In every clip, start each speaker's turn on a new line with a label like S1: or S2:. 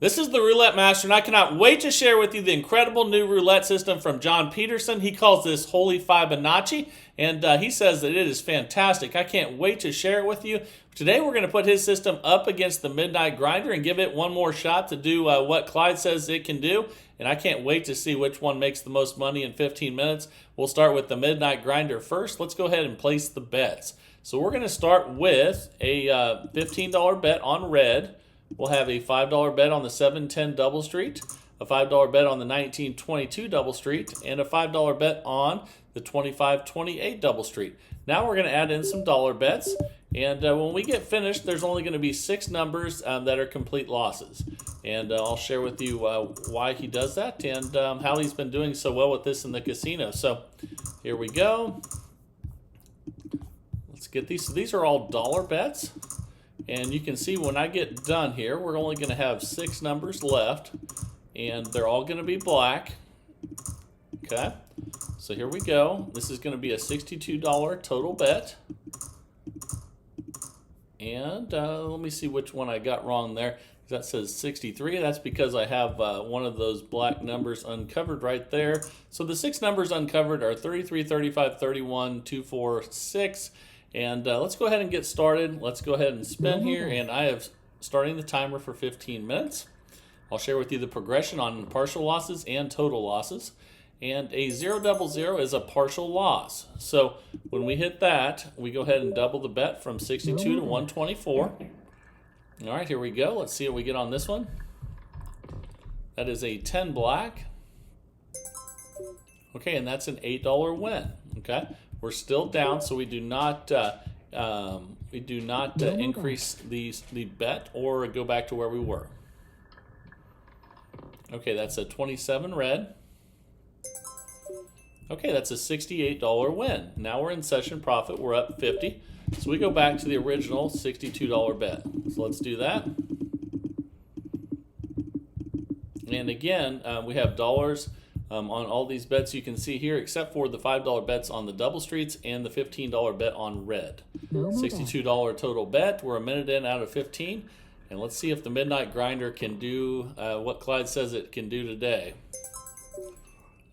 S1: This is the Roulette Master, and I cannot wait to share with you the incredible new roulette system from John Peterson. He calls this Holy Fibonacci, and he says that it is fantastic. I can't wait to share it with you. Today we're going to put his system up against the Midnight Grinder and give it one more shot to do what Clyde says it can do, and I can't wait to see which one makes the most money in 15 minutes. We'll start with the Midnight Grinder first. Let's go ahead and place the bets. So we're going to start with a $15 bet on red. We'll have a $5 bet on the 710 double street, a $5 bet on the 1922 double street, and a $5 bet on the 2528 double street. Now we're going to add in some dollar bets, and when we get finished, there's only going to be 6 numbers that are complete losses. And I'll share with you why he does that and how he's been doing so well with this in the casino. So here we go. Let's get these. So these are all dollar bets. And you can see when I get done here, we're only going to have 6 numbers left, and they're all going to be black. Okay, so here we go. This is going to be a $62 total bet. And let me see which one I got wrong there. That says 63. That's because I have one of those black numbers uncovered right there. So the 6 numbers uncovered are 33, 35, 31, 2, 4, 6. And let's go ahead and get started. Let's go ahead and spin here, and I have starting the timer for 15 minutes. I'll share with you the progression on partial losses and total losses. And a 000 is a partial loss. So when we hit that, we go ahead and double the bet from 62 to 124. All right, here we go. Let's see what we get on this one. That is a 10 black. Okay, and that's an $8 win. Okay. We're still down, so we do not increase the bet or go back to where we were. Okay, that's a 27 red. Okay, that's a $68 win. Now we're in session profit. We're up 50. So we go back to the original $62 bet. So let's do that. And again, we have dollars on all these bets you can see here, except for the $5 bets on the double streets and the $15 bet on red. $62 total bet. We're a minute in out of 15. And let's see if the Midnight Grinder can do what Clyde says it can do today.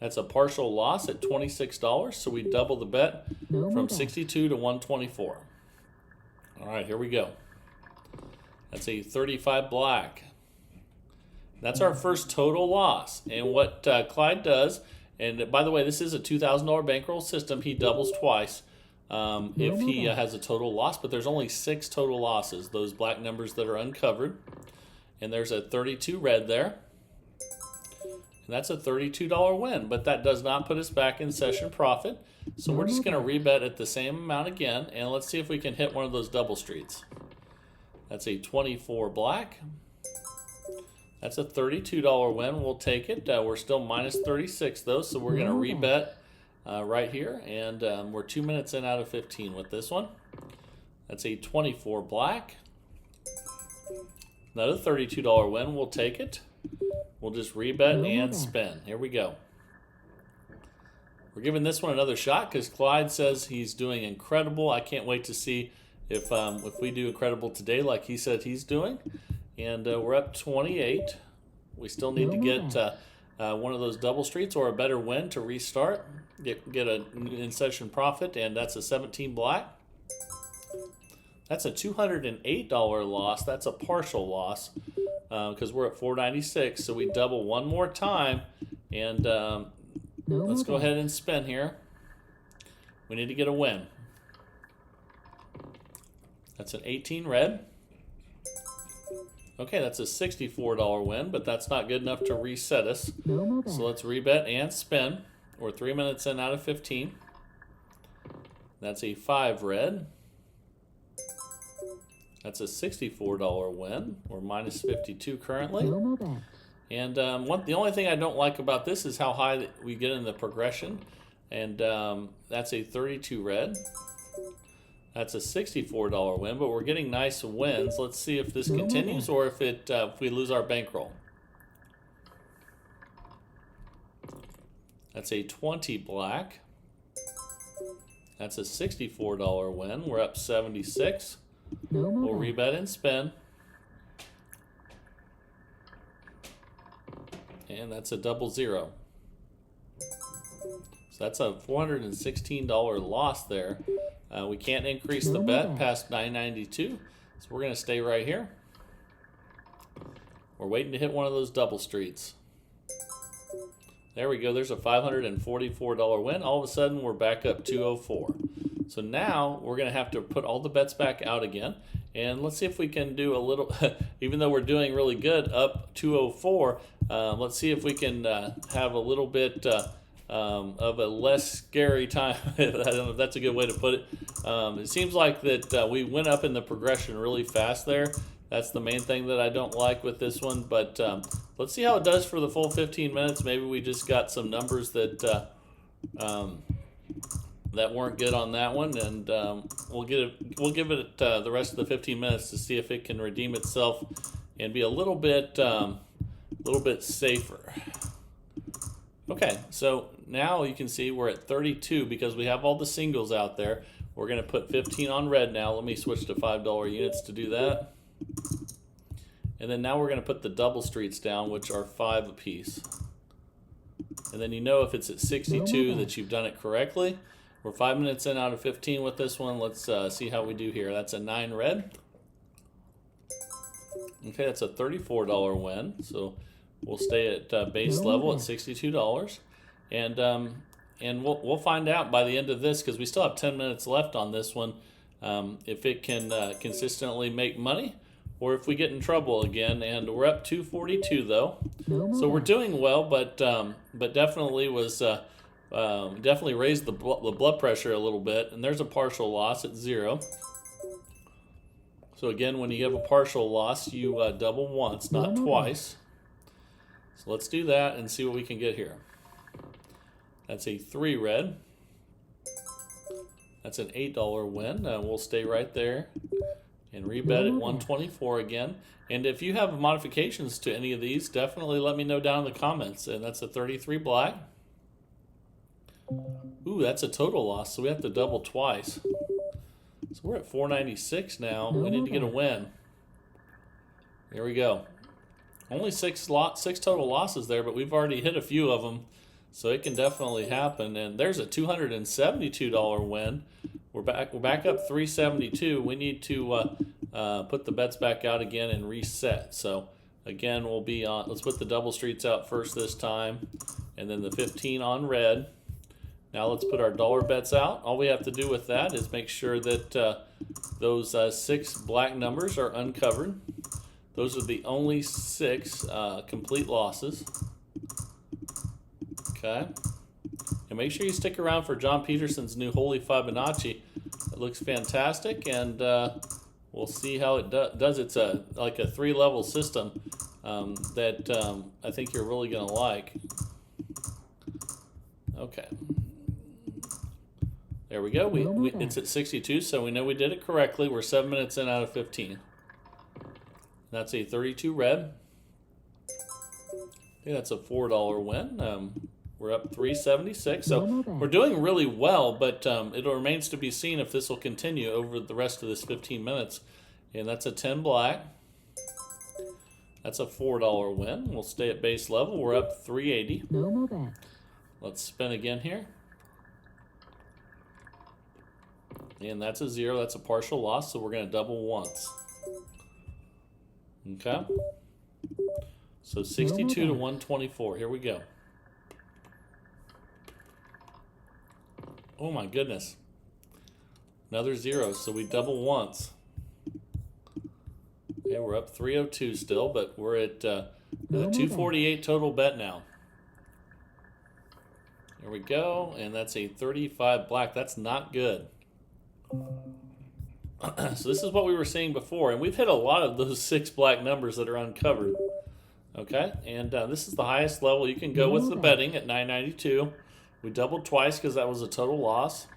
S1: That's a partial loss at $26. So we double the bet from 62 to 124. All right, here we go. That's a 35 black. That's our first total loss. And what Clyde does, and by the way, this is a $2,000 bankroll system. He doubles twice if he has a total loss, but there's only 6 total losses, those black numbers that are uncovered. And there's a 32 red there. And that's a $32 win, but that does not put us back in session profit. So we're just going to rebet at the same amount again, and let's see if we can hit one of those double streets. That's a 24 black. That's a $32 win. We'll take it. We're still minus 36 though, so we're going to rebet right here, and we're 2 minutes in out of 15 with this one. That's a 24 black. Another $32 win. We'll take it. We'll just rebet and spin. Here we go. We're giving this one another shot because Clyde says he's doing incredible. I can't wait to see if we do incredible today like he said he's doing. And we're up 28. We still need to get one of those double streets or a better win to restart. Get an in-session profit, and that's a 17 black. That's a $208 loss. That's a partial loss because we're at 496. So we double one more time, and let's go ahead and spin here. We need to get a win. That's an 18 red. Okay, that's a $64 win, but that's not good enough to reset us. So let's rebet and spin. We're 3 minutes in out of 15. That's a 5 red. That's a $64 win. We're minus 52 currently. And the only thing I don't like about this is how high we get in the progression. And that's a 32 red. That's a $64 win, but we're getting nice wins. Let's see if this continues or if we lose our bankroll. That's a 20 black. That's a $64 win. We're up 76. We'll rebet and spin. And that's a double zero. So that's a $416 loss there. We can't increase the bet past 992, so we're going to stay right here. We're waiting to hit one of those double streets. There we go. There's a $544 win. All of a sudden, we're back up 204. So now we're going to have to put all the bets back out again. And let's see if we can do a little, even though we're doing really good, up 204, let's see if we can have a little bit of a less scary time. I don't know if that's a good way to put it. It seems like that we went up in the progression really fast there. That's the main thing that I don't like with this one. But let's see how it does for the full 15 minutes. Maybe we just got some numbers that that weren't good on that one, and we'll give it the rest of the 15 minutes to see if it can redeem itself and be a little bit safer. Okay, so now you can see we're at 32 because we have all the singles out there. We're going to put 15 on red now. Let me switch to $5 units to do that. And then now we're going to put the double streets down, which are 5 apiece. And then you know if it's at 62 that you've done it correctly. We're 5 minutes in out of 15 with this one. Let's see how we do here. That's a 9 red. Okay, that's a $34 win. So we'll stay at base level at $62. And we'll find out by the end of this, because we still have 10 minutes left on this one, if it can consistently make money or if we get in trouble again. And we're up 242 though. So we're doing well, but definitely was definitely raised the blood pressure a little bit. And there's a partial loss at 0. So again, when you have a partial loss, you double once, not twice. So let's do that and see what we can get here. That's a 3 red. That's an $8 win. We'll stay right there and rebet at 124 again. And if you have modifications to any of these, definitely let me know down in the comments. And that's a 33 black. Ooh, that's a total loss, so we have to double twice. So we're at 496 now. We need to get a win. Here we go. Only six total losses there, but we've already hit a few of them, so it can definitely happen. And there's a $272 win. We're back up 372. We need to put the bets back out again and reset. So again, we'll be on. Let's put the double streets out first this time, and then the 15 on red. Now let's put our dollar bets out. All we have to do with that is make sure that those 6 black numbers are uncovered. Those are the only 6 complete losses. Okay. And make sure you stick around for John Peterson's new Holy Fibonacci. It looks fantastic, and we'll see how it does. It's like a 3-level system that I think you're really going to like. Okay. There we go. It's at 62, so we know we did it correctly. We're 7 minutes in out of 15. That's a 32 red. Okay, that's a $4 win. We're up 376. So we're doing really well, but it remains to be seen if this will continue over the rest of this 15 minutes. And that's a 10 black. That's a $4 win. We'll stay at base level. We're up 380. Let's spin again here. And that's a 0. That's a partial loss, so we're going to double once. Okay. So 62 to 124. Here we go. Oh my goodness. Another 0, so we double once. Okay, we're up 302 still, but we're at 248 total bet now. There we go, and that's a 35 black. That's not good. So this is what we were seeing before, and we've hit a lot of those 6 black numbers that are uncovered. Okay, and this is the highest level you can go with the betting at 992. We doubled twice because that was a total loss,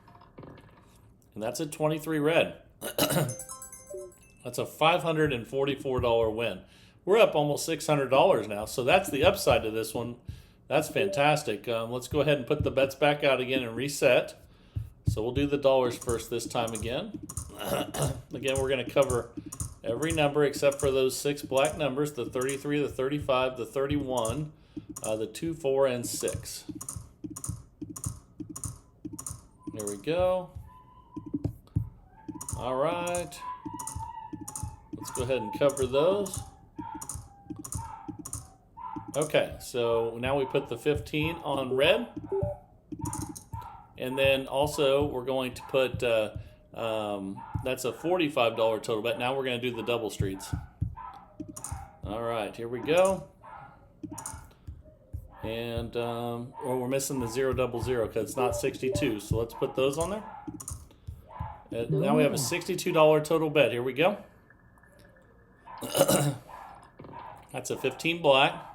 S1: and that's at 23 red. That's a $544 win. We're up almost $600 now, so that's the upside to this one. That's fantastic. Let's go ahead and put the bets back out again and reset. So we'll do the dollars first this time again. Again, we're going to cover Every number except for those 6 black numbers, the 33, the 35, the 31, the 2, 4, and 6. There we go. All right. Let's go ahead and cover those. Okay, so now we put the 15 on red. And then also we're going to put, that's a $45 total bet. Now we're going to do the double streets. All right, here we go. And we're missing the 000 because it's not 62. So let's put those on there. Now we have a $62 total bet. Here we go. That's a 15 black.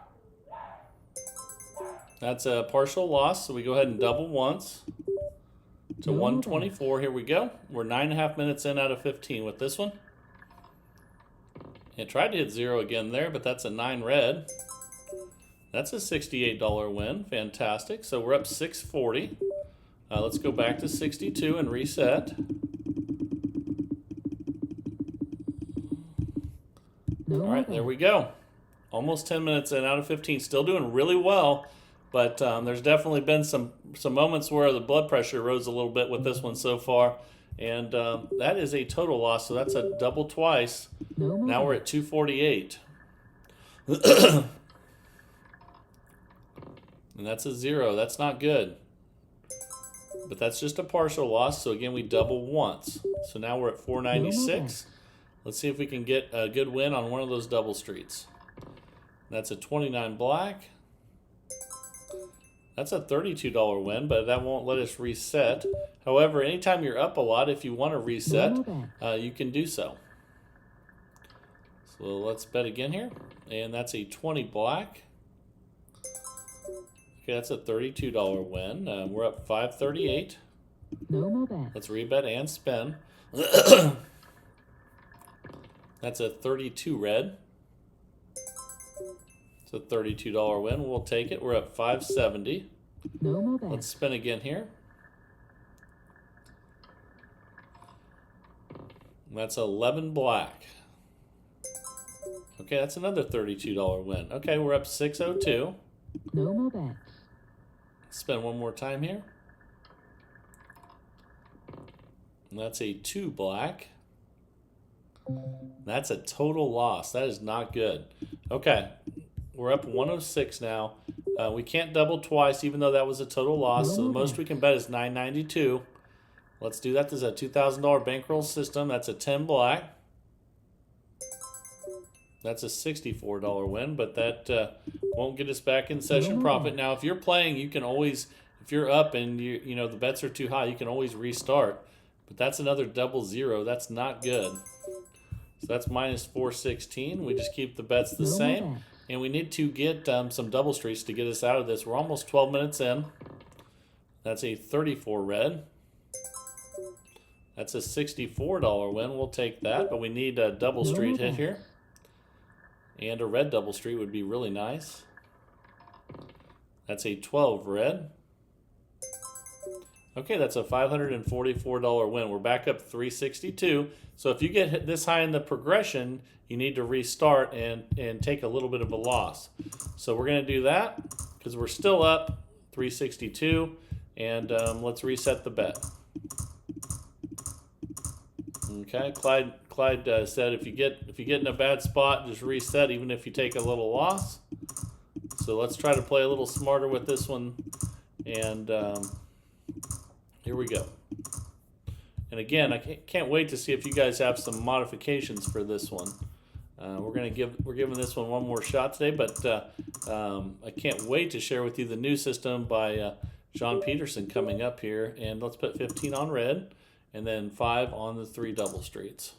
S1: That's a partial loss, so we go ahead and double once to 124. Here we go. We're 9.5 minutes in out of 15 with this one. It tried to hit 0 again there, but that's a 9 red. That's a $68 win. Fantastic. So we're up 640. Let's go back to 62 and reset. All right, there we go. Almost 10 minutes in out of 15. Still doing really well. But there's definitely been some moments where the blood pressure rose a little bit with this one so far. And that is a total loss, so that's a double twice. Now we're at 248. And that's a 0. That's not good. But that's just a partial loss, so again, we double once. So now we're at 496. Let's see if we can get a good win on one of those double streets. That's a 29 black. That's a $32 win, but that won't let us reset. However, anytime you're up a lot, if you want to reset, you can do so. So let's bet again here. And that's a 20 black. Okay, that's a $32 win. We're up 538. Let's rebet and spin. That's a 32 red. It's a $32 win. We'll take it. We're at 570. Let's spin again here. That's 11 black. Okay, that's another $32 win. Okay, we're up 602. Spin one more time here. And that's a 2 black. That's a total loss. That is not good. Okay. We're up 106 now. We can't double twice, even though that was a total loss. So the most we can bet is 992. Let's do that. This is a $2,000 bankroll system. That's a 10 black. That's a $64 win, but that won't get us back in session profit. Now, if you're playing, you can always, if you're up and you know the bets are too high, you can always restart. But that's another double 0. That's not good. So that's minus 416. We just keep the bets the same. And we need to get some double streets to get us out of this. We're almost 12 minutes in. That's a 34 red. That's a $64 win. We'll take that, but we need a double street hit here. And a red double street would be really nice. That's a 12 red. Okay, that's a $544 win. We're back up 362. So if you get this high in the progression, you need to restart and take a little bit of a loss. So we're going to do that because we're still up 362. And let's reset the bet. Okay, Clyde said if you get in a bad spot, just reset even if you take a little loss. So let's try to play a little smarter with this one. And here we go. And again, I can't wait to see if you guys have some modifications for this one. We're giving this one more shot today, but I can't wait to share with you the new system by John Peterson coming up here. And let's put 15 on red, and then 5 on the 3 double streets.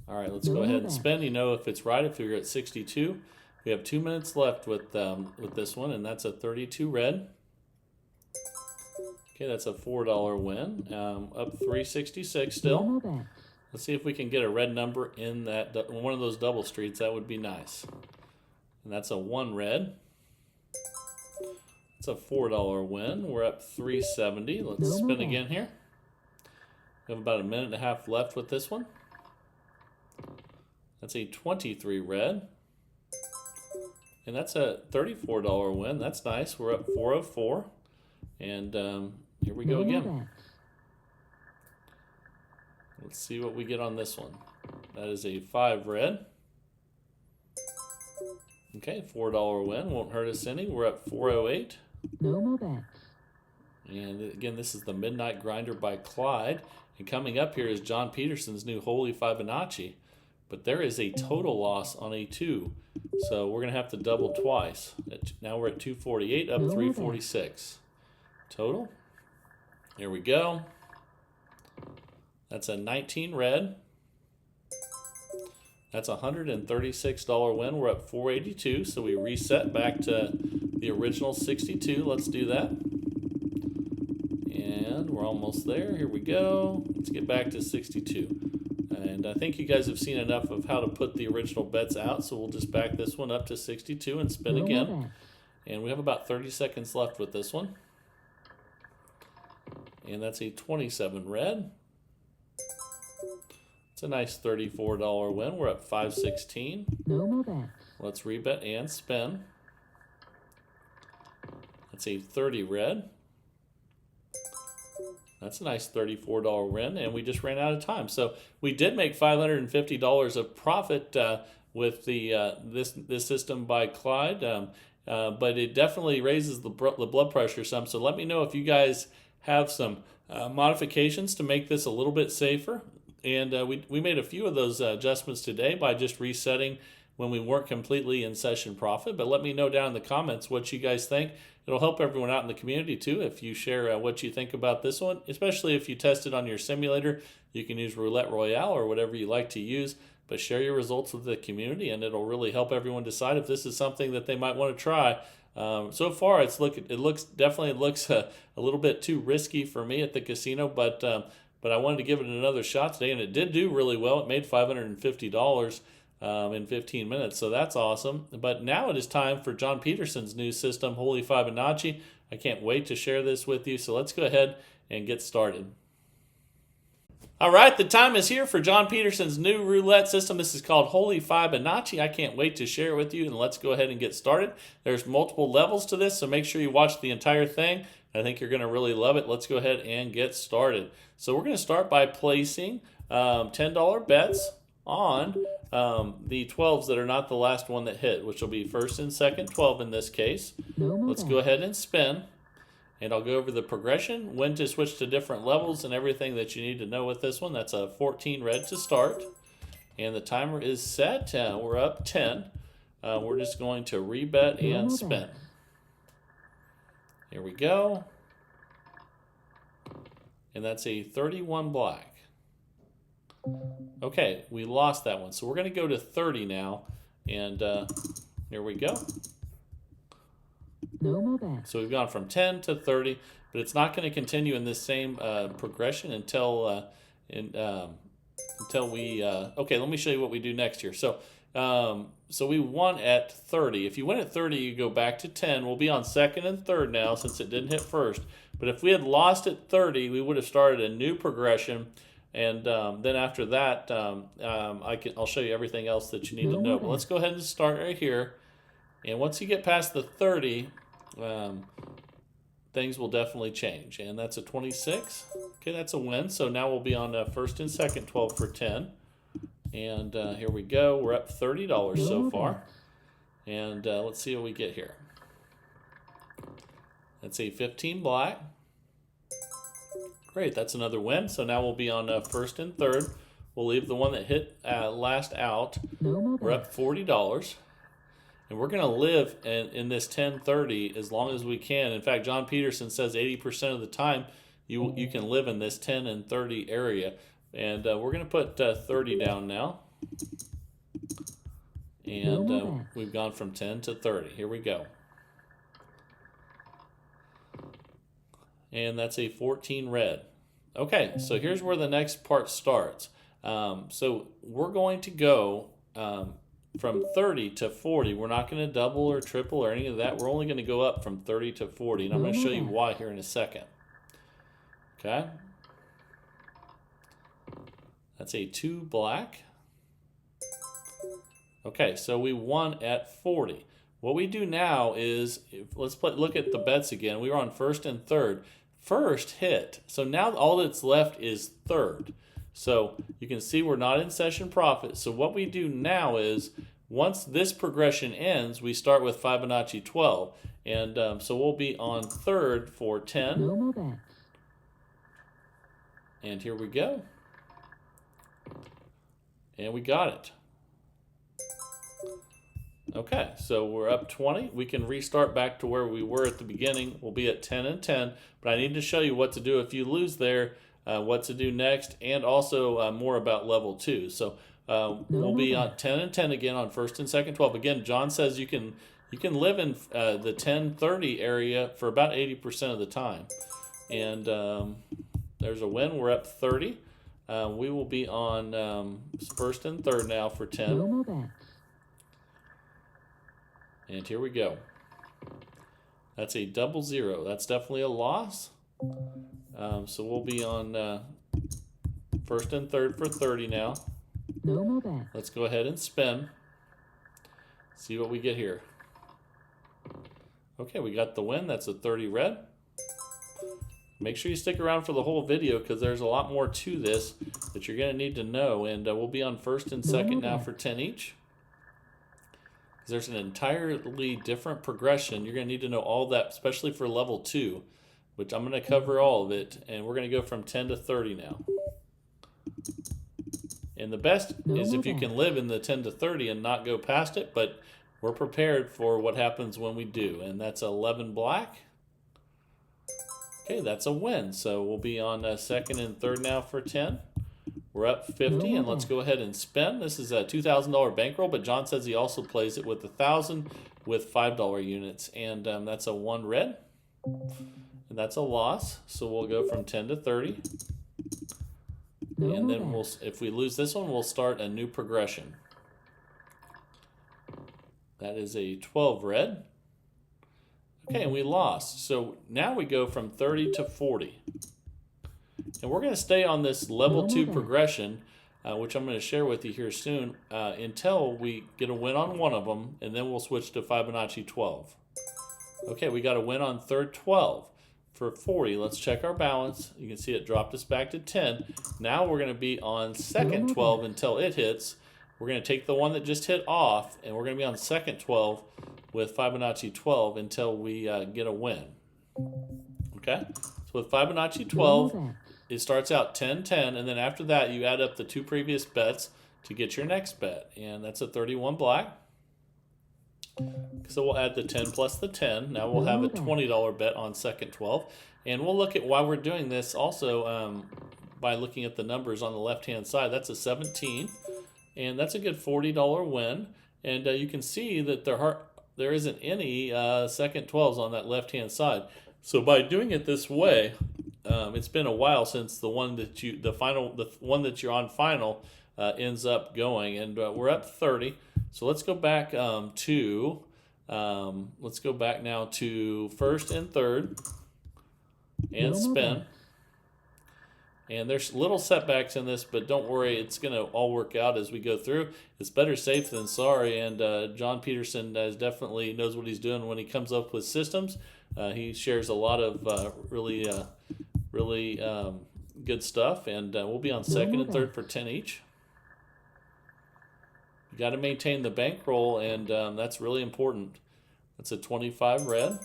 S1: All right, let's go ahead and spin. You know if it's right if you're at 62. We have 2 minutes left with this one, and that's a 32 red. Okay, that's a $4 win. Up 366 still. Let's see if we can get a red number in that one of those double streets. That would be nice. And that's a 1 red. It's a $4 win. We're up 370. Let's spin again here. We have about a minute and a half left with this one. That's a 23 red. And that's a $34 win. That's nice. We're up 404. And here we go again. Let's see what we get on this one. That is a 5 red. Okay, $4 win. Won't hurt us any. We're up 408.
S2: No more bets.
S1: And again, this is the Midnight Grinder by Clyde. And coming up here is John Peterson's new Holy Fibonacci. But there is a total loss on a 2. So we're going to have to double twice. Now we're at 248, up 346. Total. Here we go. That's a 19 red. That's a $136 win. We're up 482, so we reset back to the original 62. Let's do that. And we're almost there. Here we go. Let's get back to 62. And I think you guys have seen enough of how to put the original bets out, so we'll just back this one up to 62 and spin again. And we have about 30 seconds left with this one. And that's a 27 red. It's a nice $34 win. We're up 516.
S2: No more bets.
S1: Let's rebet and spin. That's a 30 red. That's a nice $34 win, and we just ran out of time. So we did make $550 of profit with the this system by Clyde, but it definitely raises the blood pressure some. So let me know if you guys have some modifications to make this a little bit safer. And we made a few of those adjustments today by just resetting when we weren't completely in session profit. But let me know down in the comments what you guys think. It'll help everyone out in the community too if you share what you think about this one, especially if you test it on your simulator. You can use Roulette Royale or whatever you like to use, but share your results with the community, and it'll really help everyone decide if this is something that they might want to try. So far, it definitely looks a little bit too risky for me at the casino, but I wanted to give it another shot today, and it did do really well. It made $550 in 15 minutes, so that's awesome. But now it is time for John Peterson's new system, Holy Fibonacci. I can't wait to share this with you, so let's go ahead and get started. All right, the time is here for John Peterson's new roulette system. This is called Holy Fibonacci. I can't wait to share it with you, and let's go ahead and get started. There's multiple levels to this, so make sure you watch the entire thing. I think you're going to really love it. Let's go ahead and get started. So we're going to start by placing $10 bets on the 12s that are not the last one that hit, which will be first and second 12 in this case. Let's go ahead and spin. And I'll go over the progression, when to switch to different levels, and everything that you need to know with this one. That's a 14 red to start. And the timer is set. We're up 10. We're just going to rebet and spin. Here we go. And that's a 31 black. Okay, we lost that one. So we're going to go to 30 now. And here we go.
S2: No more bets.
S1: So we've gone from 10 to 30, but it's not going to continue in this same progression until we. Okay, let me show you what we do next here. So we won at 30. If you win at 30, you go back to 10. We'll be on second and third now since it didn't hit first. But if we had lost at 30, we would have started a new progression. And then after that, I'll show you everything else that you need to know. But let's go ahead and start right here. And once you get past the 30, things will definitely change. And that's a 26. Okay, that's a win. So now we'll be on first and second 12 for 10. And here we go. We're up $30 so far. And let's see what we get here. That's a 15 black. Great, that's another win. So now we'll be on first and third. We'll leave the one that hit last out. We're up $40. And we're going to live in this 10-30 as long as we can. In fact, John Peterson says 80% of the time you can live in this 10 and 30 area. And we're going to put 30 down now. And we've gone from 10 to 30. Here we go. And that's a 14 red. Okay, so here's where the next part starts. So we're going to go from 30 to 40. We're not going to double or triple or any of that. We're only going to go up from 30 to 40. And I'm going to show you why here in a second. Okay. That's a 2 black. Okay, so we won at 40. What we do now is, look at the bets again. We were on first and third. First hit. So now all that's left is third. So you can see we're not in session profit. So what we do now is, once this progression ends, we start with Fibonacci 12. And so we'll be on third for 10.
S2: No more bets.
S1: And here we go. And we got it. Okay, so we're up 20. We can restart back to where we were at the beginning. We'll be at 10 and 10, but I need to show you what to do if you lose there, what to do next, and also more about level 2. So we'll be on 10 and 10 again on first and second 12. Again, John says you can live in the 10-30 area for about 80% of the time. And there's a win. We're up 30. We will be on first and third now for 10.
S2: No more bets.
S1: And here we go. That's a 00. That's definitely a loss. So we'll be on first and third for 30 now.
S2: No more bets.
S1: Let's go ahead and spin. See what we get here. Okay, we got the win. That's a 30 red. Make sure you stick around for the whole video because there's a lot more to this that you're going to need to know. And we'll be on first and second now for 10 each. There's an entirely different progression. You're going to need to know all that, especially for level 2, which I'm going to cover all of it. And we're going to go from 10 to 30 now. And the best is if you can live in the 10 to 30 and not go past it, but we're prepared for what happens when we do. And that's 11 black. Okay, that's a win. So we'll be on second and third now for 10. We're up 50, and let's go ahead and spend. This is a $2,000 bankroll, but John says he also plays it with 1,000 with $5 units, and that's a 1 red, and that's a loss. So we'll go from 10 to 30, and then if we lose this one, we'll start a new progression. That is a 12 red. Okay, and we lost. So now we go from 30 to 40. And we're going to stay on this level 2 progression, which I'm going to share with you here soon, until we get a win on one of them, and then we'll switch to Fibonacci 12. Okay, we got a win on third 12 for 40. Let's check our balance. You can see it dropped us back to 10. Now we're going to be on second 12 until it hits. We're going to take the one that just hit off, and we're going to be on second 12 with Fibonacci 12 until we get a win. Okay, so with Fibonacci 12, it starts out 10-10, and then after that, you add up the 2 previous bets to get your next bet, and that's a 31 black. So we'll add the 10 plus the 10. Now we'll have a $20 bet on second 12, and we'll look at why we're doing this also by looking at the numbers on the left-hand side. That's a 17, and that's a good $40 win, and you can see that there isn't any second 12s on that left-hand side. So by doing it this way, it's been a while since the one that you're on final ends up going, and we're up 30. So let's go back now to first and third and spin. And there's little setbacks in this, but don't worry, it's going to all work out as we go through. It's better safe than sorry, and John Peterson definitely knows what he's doing when he comes up with systems. He shares a lot of really good stuff, and we'll be on second and third for 10 each. You got to maintain the bankroll, and that's really important. That's a 25 red.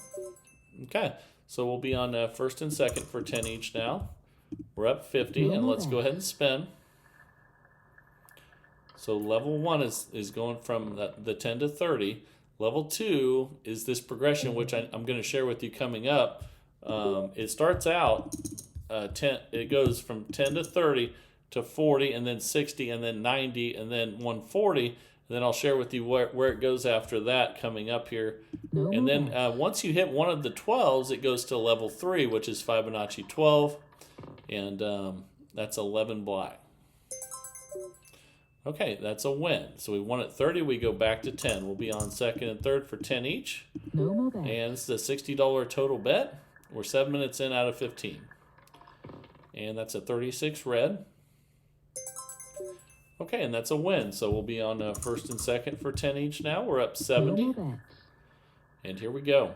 S1: Okay, so we'll be on first and second for 10 each now. We're up 50, and let's go ahead and spin. So level 1 is going from the 10 to 30. Level 2 is this progression, which I'm going to share with you coming up. It starts out 10. It goes from 10 to 30 to 40, and then 60, and then 90, and then 140. And then I'll share with you where it goes after that coming up here. And then once you hit one of the 12s, it goes to level 3, which is Fibonacci 12, and that's 11 black. Okay, that's a win. So we won at 30. We go back to 10. We'll be on second and third for 10 each. And this is a $60 total bet. We're 7 minutes in out of 15. And that's a 36 red. Okay, and that's a win. So we'll be on first and second for 10 each now. We're up 70. And here we go.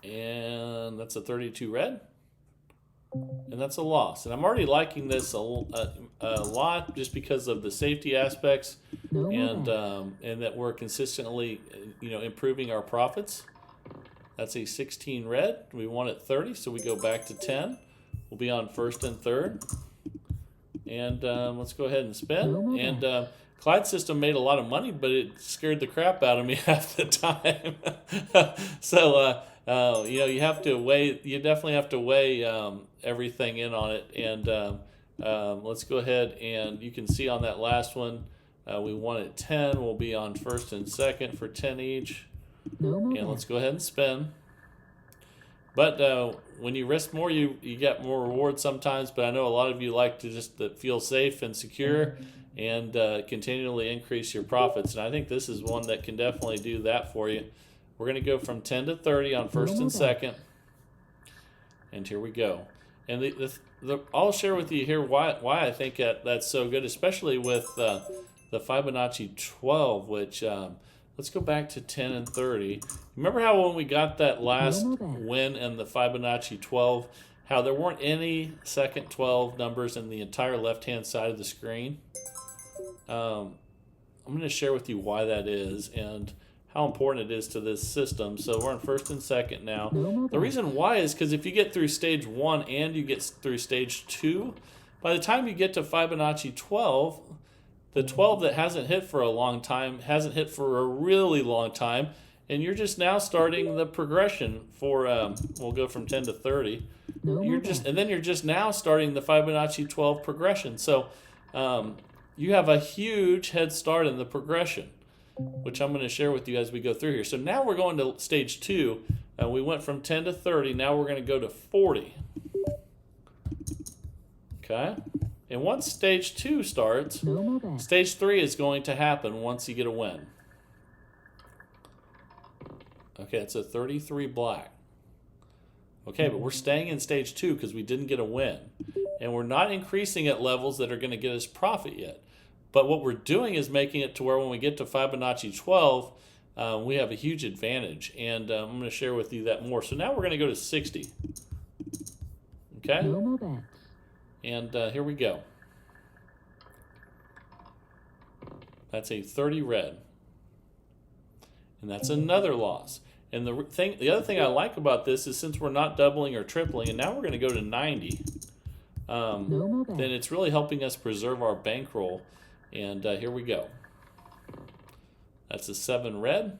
S1: And that's a 32 red. And that's a loss. And I'm already liking this a lot just because of the safety aspects and that we're consistently, improving our profits. That's a 16 red. We won at 30, so we go back to 10. We'll be on first and third. And let's go ahead and spin. And Clyde's system made a lot of money, but it scared the crap out of me half the time. So, you have to weigh. You definitely have to weigh everything in on it. And let's go ahead and you can see on that last one, we won at 10. We'll be on first and second for 10 each. And let's go ahead and spin. But when you risk more, you get more reward sometimes. But I know a lot of you like to just feel safe and secure and continually increase your profits. And I think this is one that can definitely do that for you. We're going to go from 10 to 30 on first and second. And here we go. And I'll share with you here why I think that's so good, especially with the Fibonacci 12, which let's go back to 10 and 30. Remember how when we got that last win in the Fibonacci 12, how there weren't any second 12 numbers in the entire left-hand side of the screen? I'm going to share with you why that is and how important it is to this system. So we're on first and second now. The reason why is because if you get through stage 1 and you get through stage 2, by the time you get to Fibonacci 12, the 12 that hasn't hit for a long time hasn't hit for a really long time, and you're just now starting the progression for we'll go from 10 to 30. And then you're just now starting the Fibonacci 12 progression. So you have a huge head start in the progression, which I'm going to share with you as we go through here. So now we're going to stage 2. We went from 10 to 30. Now we're going to go to 40. Okay? And once stage 2 starts, stage 3 is going to happen once you get a win. Okay, it's a 33 black. Okay, but we're staying in stage 2 because we didn't get a win. And we're not increasing at levels that are going to get us profit yet. But what we're doing is making it to where when we get to Fibonacci 12, we have a huge advantage. And I'm going to share with you that more. So now we're going to go to 60. Okay? And here we go. That's a 30 red. And that's another loss. And the other thing I like about this is since we're not doubling or tripling, and now we're going to go to 90, then it's really helping us preserve our bankroll. And here we go. That's a 7 red.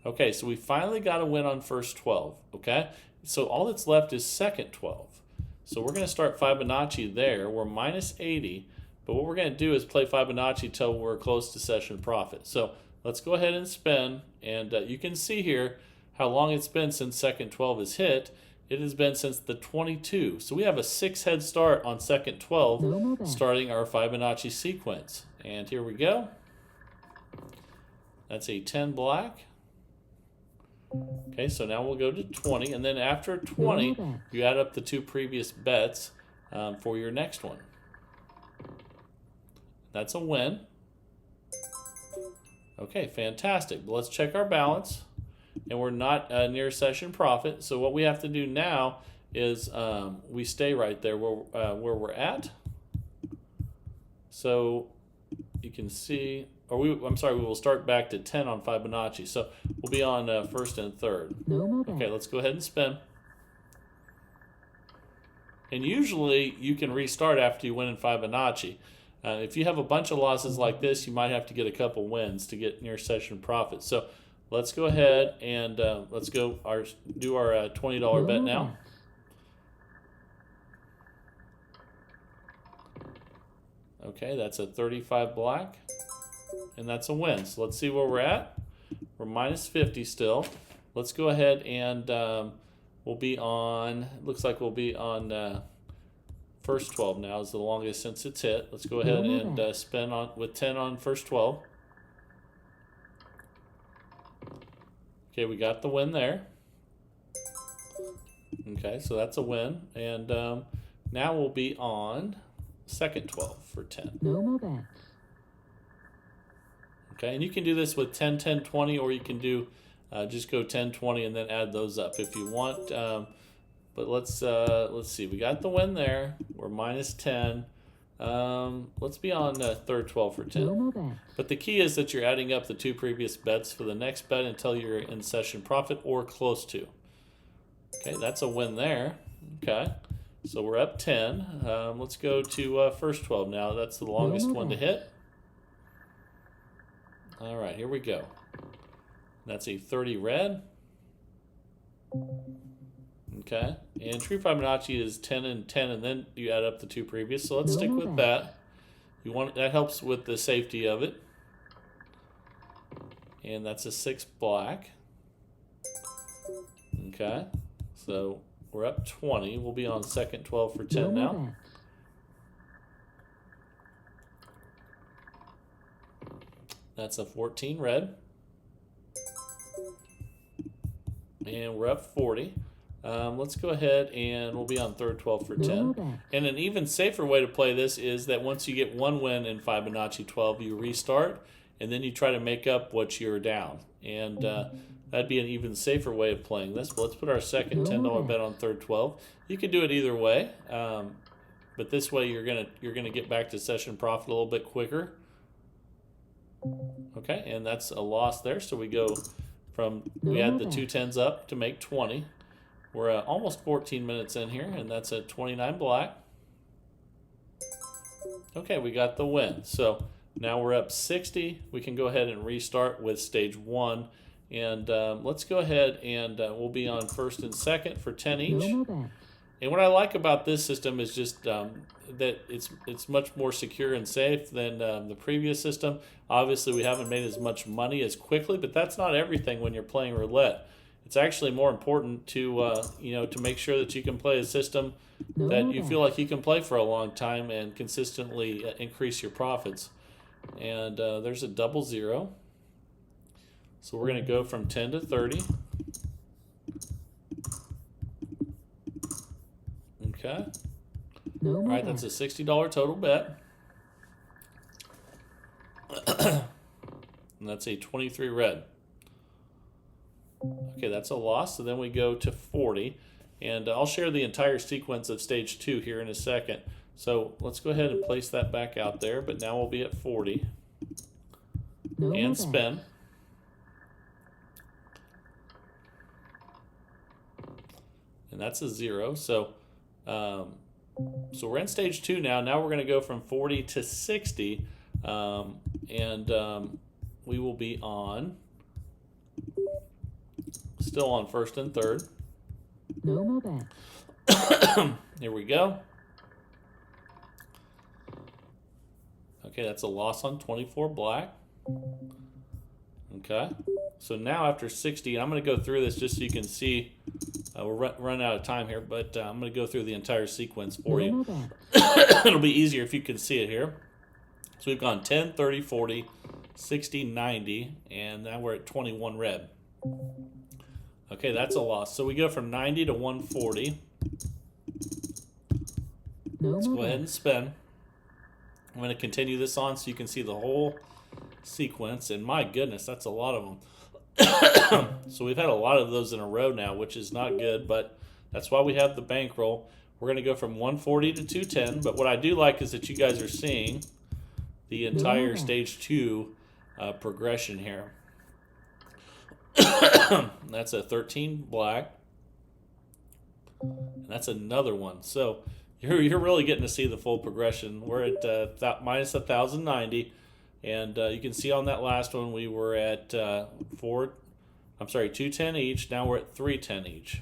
S1: Okay, so we finally got a win on first 12. Okay, so all that's left is second 12. So we're going to start Fibonacci there. We're minus 80, but what we're going to do is play Fibonacci till we're close to session profit. So let's go ahead and spin, and you can see here how long it's been since second 12 is hit. It has been since the 22. So we have a 6 head start on second 12, starting our Fibonacci sequence. And here we go. That's a 10 black. Okay, so now we'll go to 20, and then after 20, you add up the 2 previous bets for your next one. That's a win. Okay, fantastic. Let's check our balance, and we're not near session profit. So what we have to do now is we stay right there where we're at. So you can see. I'm sorry, we will start back to 10 on Fibonacci. So we'll be on first and third. Okay, let's go ahead and spin. And usually you can restart after you win in Fibonacci. If you have a bunch of losses like this, you might have to get a couple wins to get near session profit. So let's go ahead and let's go do our $20 bet now. Okay, that's a 35 black. And that's a win. So let's see where we're at. We're minus 50 still. Let's go ahead and we'll be on, looks like we'll be on first 12 now is the longest since it's hit. Let's go ahead and spin on with 10 on first 12. Okay, we got the win there. Okay, so that's a win. And now we'll be on second 12 for 10.
S2: No more bets.
S1: Okay, and you can do this with 10, 10, 20, or you can do just go 10, 20, and then add those up if you want. But let's see. We got the win there. We're minus 10. Let's be on third 12 for 10.
S2: No more bets.
S1: But the key is that you're adding up the 2 previous bets for the next bet until you're in session profit or close to. Okay, that's a win there. Okay, so we're up 10. Let's go to first 12 now. That's the longest one to hit. All right, here we go. That's a 30 red. Okay, and true Fibonacci is 10 and 10, and then you add up the 2 previous. So let's stick with that. That helps with the safety of it. And that's a 6 black. Okay, so we're up 20. We'll be on second 12 for 10 now. That's a 14 red. And we're up 40. Let's go ahead and we'll be on third 12 for 10. And an even safer way to play this is that once you get one win in Fibonacci 12, you restart, and then you try to make up what you're down. And that'd be an even safer way of playing this. But let's put our second $10 bet on third 12. You could do it either way, but this way you're gonna get back to session profit a little bit quicker. Okay, and that's a loss there. So we go from, we add the 2 10s up to make 20. We're almost 14 minutes in here, and that's a 29 black. Okay, we got the win. So now we're up 60. We can go ahead and restart with stage 1. And let's go ahead and we'll be on first and second for 10 each. And what I like about this system is just that it's much more secure and safe than the previous system. Obviously, we haven't made as much money as quickly, but that's not everything when you're playing roulette. It's actually more important to to make sure that you can play a system that you feel like you can play for a long time and consistently increase your profits. And there's a double 0. So we're going to go from 10 to 30. Okay. All right, that's a $60 total bet. And that's a 23 red. Okay, that's a loss. So then we go to 40. And I'll share the entire sequence of stage 2 here in a second. So let's go ahead and place that back out there. But now we'll be at 40. And spin. And that's a 0. So we're in stage 2 now. Now we're going to go from 40 to 60. We will be on, still on first and third.
S2: No more bets.
S1: Here we go. Okay, that's a loss on 24 black. Okay, so now after 60, I'm going to go through this just so you can see. We're running out of time here, but I'm going to go through the entire sequence for you. It'll be easier if you can see it here. So we've gone 10, 30, 40, 60, 90, and now we're at 21 red. Okay, that's a loss. So we go from 90 to 140. Let's go ahead and spin. I'm going to continue this on so you can see the whole sequence, and my goodness, that's a lot of them. So we've had a lot of those in a row now, which is not good, but that's why we have the bankroll. We're going to go from 140 to 210, but what I do like is that you guys are seeing the entire stage 2 progression here. That's a 13 black, and that's another one. So you're really getting to see the full progression. We're at minus 1,090. And you can see on that last one we were at 210 each. Now we're at 310 each.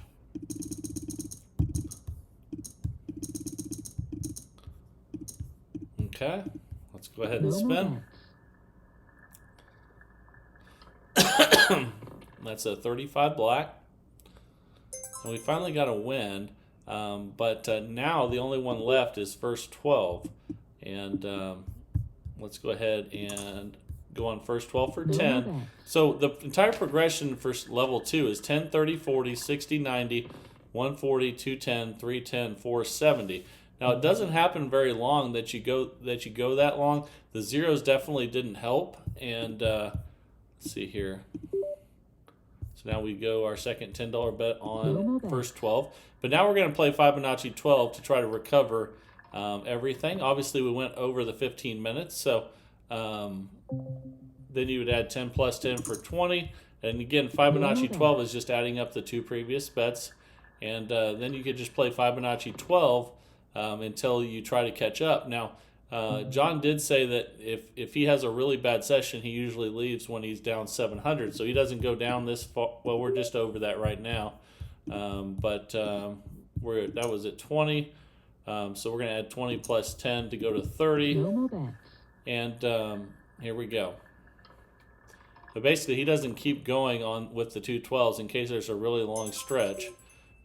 S1: Okay, let's go ahead and spin. That's a 35 black. And we finally got a win. But now the only one left is first 12. And let's go ahead and go on first 12 for 10. So the entire progression for level 2 is 10, 30, 40, 60, 90, 140, 210, 310, 470. Now it doesn't happen very long that you go that long. The zeros definitely didn't help, and let's see here. So now we go our second $10 bet on first 12. But now we're going to play Fibonacci 12 to try to recover everything. Obviously, we went over the 15 minutes, so then you would add 10 plus 10 for 20. And again, Fibonacci 12 is just adding up the two previous bets. And then you could just play Fibonacci 12 until you try to catch up. Now, John did say that if he has a really bad session, he usually leaves when he's down 700. So he doesn't go down this far. Well, we're just over that right now. That was at 20. So we're going to add 20 plus 10 to go to 30.
S2: No more bets.
S1: And here we go. But basically, he doesn't keep going on with the 212s in case there's a really long stretch.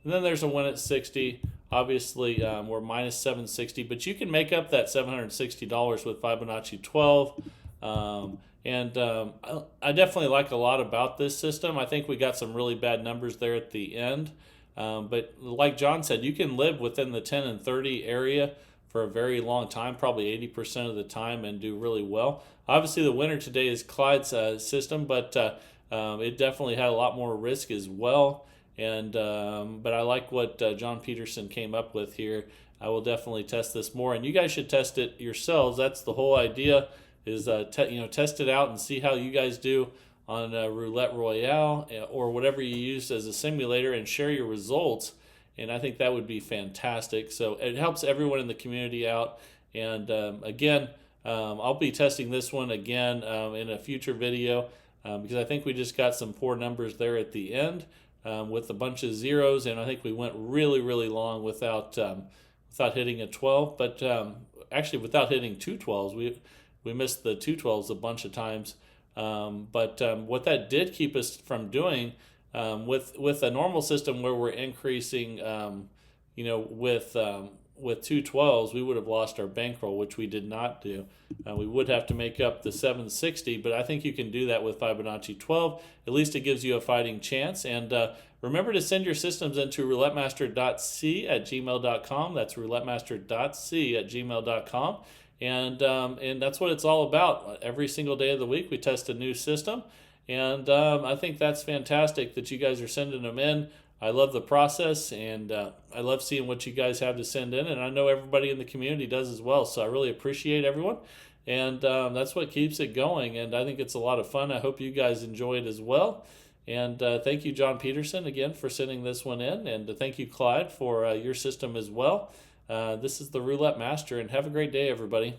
S1: And then there's a win at 60. Obviously, we're minus 760, but you can make up that $760 with Fibonacci 12. I definitely like a lot about this system. I think we got some really bad numbers there at the end. But like John said, you can live within the 10 and 30 area for a very long time, probably 80% of the time, and do really well. Obviously, the winner today is Clyde's system, but it definitely had a lot more risk as well. But I like what John Peterson came up with here. I will definitely test this more, and you guys should test it yourselves. That's the whole idea, is test it out and see how you guys do on Roulette Royale or whatever you use as a simulator, and share your results. And I think that would be fantastic. So it helps everyone in the community out. And again, I'll be testing this one again in a future video because I think we just got some poor numbers there at the end with a bunch of zeros, and I think we went really, really long without hitting a 12. But actually, without hitting two 12s, we missed the two 12s a bunch of times. But what that did keep us from doing with a normal system where we're increasing, with two 12s, we would have lost our bankroll, which we did not do. We would have to make up the 760, but I think you can do that with Fibonacci 12. At least it gives you a fighting chance. And remember to send your systems into roulettemaster.c@gmail.com. That's roulettemaster.c@gmail.com. And that's what it's all about. Every single day of the week, we test a new system. And I think that's fantastic that you guys are sending them in. I love the process, and I love seeing what you guys have to send in, and I know everybody in the community does as well, so I really appreciate everyone, and that's what keeps it going, and I think it's a lot of fun. I hope you guys enjoy it as well, and thank you, John Peterson, again, for sending this one in, and thank you, Clyde, for your system as well. This is the Roulette Master, and have a great day, everybody.